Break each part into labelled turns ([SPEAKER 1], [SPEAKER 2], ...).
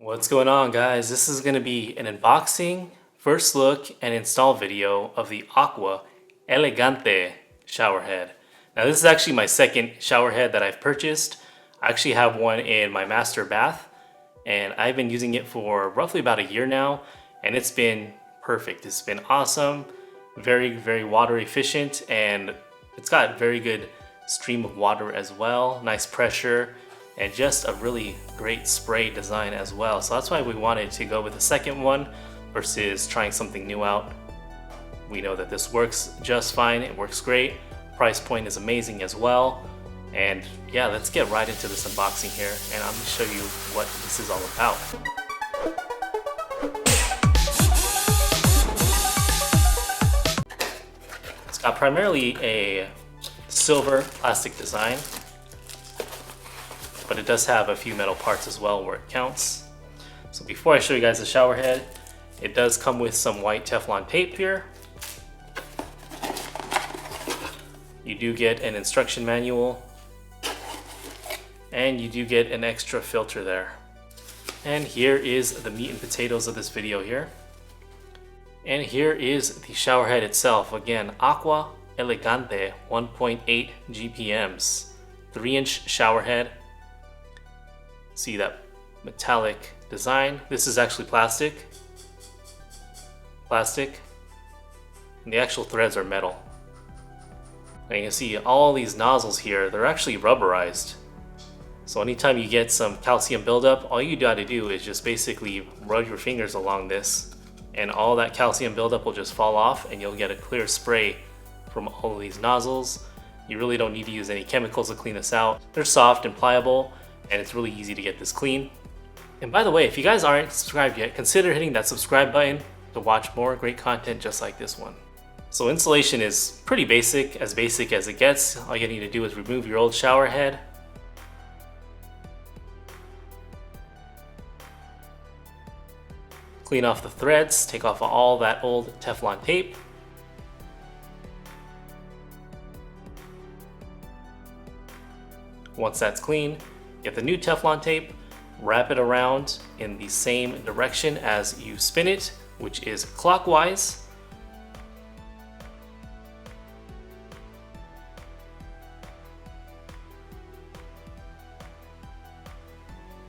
[SPEAKER 1] What's going on, guys? This is going to be an unboxing, first look, and install video of the Aqua Elegante shower head. Now this is actually my second shower head that I've purchased. I actually have one in my master bath and I've been using it for roughly about a year now and it's been perfect. It's been awesome, very water efficient, and it's got very good stream of water as well, nice pressure, and just a really great spray design as well. So that's why we wanted to go with the second one versus trying something new out. We know that this works just fine, it works great. Price point is amazing as well. And yeah, let's get right into this unboxing here and I'm gonna show you what this is all about. It's got primarily a silver plastic design, but it does have a few metal parts as well where it counts. So before I show you guys the shower head, it does come with some white Teflon tape here. You do get an instruction manual and you do get an extra filter there. And here is the meat and potatoes of this video here. And here is the shower head itself. Again, Aqua Elegante 1.8 GPMs, 3-inch shower head. See that metallic design? This is actually plastic, and the actual threads are metal. And you can see all these nozzles here, they're actually rubberized. So anytime you get some calcium buildup, all you gotta do is just basically rub your fingers along this and all that calcium buildup will just fall off and you'll get a clear spray from all of these nozzles. You really don't need to use any chemicals to clean this out. They're soft and pliable and it's really easy to get this clean. And by the way, if you guys aren't subscribed yet, consider hitting that subscribe button to watch more great content just like this one. So installation is pretty basic as it gets. All you need to do is remove your old shower head. Clean off the threads, take off all that old Teflon tape. Once that's clean, get the new Teflon tape, wrap it around in the same direction as you spin it, which is clockwise.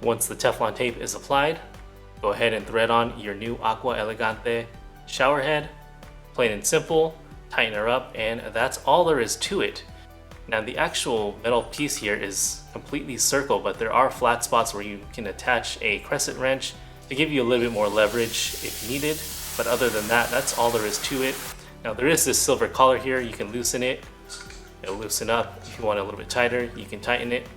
[SPEAKER 1] Once the Teflon tape is applied, go ahead and thread on your new Aqua Elegante shower head. Plain and simple, tighten her up, and that's all there is to it. Now the actual metal piece here is completely circle, but there are flat spots where you can attach a crescent wrench to give you a little bit more leverage if needed. But other than that, that's all there is to it. Now there is this silver collar here, you can loosen it. It'll loosen up. If you want it a little bit tighter, you can tighten it.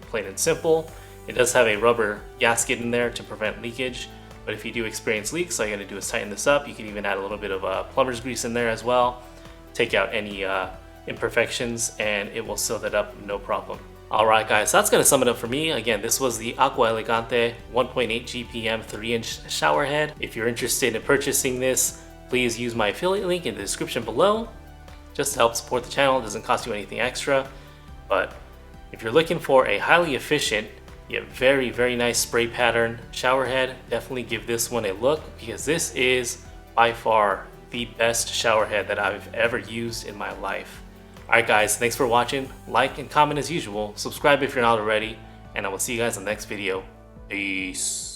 [SPEAKER 1] Plain and simple. It does have a rubber gasket in there to prevent leakage, but if you do experience leaks, all you gotta do is tighten this up. You can even add a little bit of plumber's grease in there as well. Take out any imperfections and it will seal that up, no problem. Alright guys, that's gonna sum it up for me. Again, this was the Aqua Elegante 1.8 GPM 3-inch shower head. If you're interested in purchasing this, please use my affiliate link in the description below. Just to help support the channel, it doesn't cost you anything extra. But if you're looking for a highly efficient yet very nice spray pattern shower head, definitely give this one a look because this is by far the best shower head that I've ever used in my life. Alright guys, thanks for watching. Like and comment as usual. Subscribe if you're not already. And I will see you guys in the next video. Peace.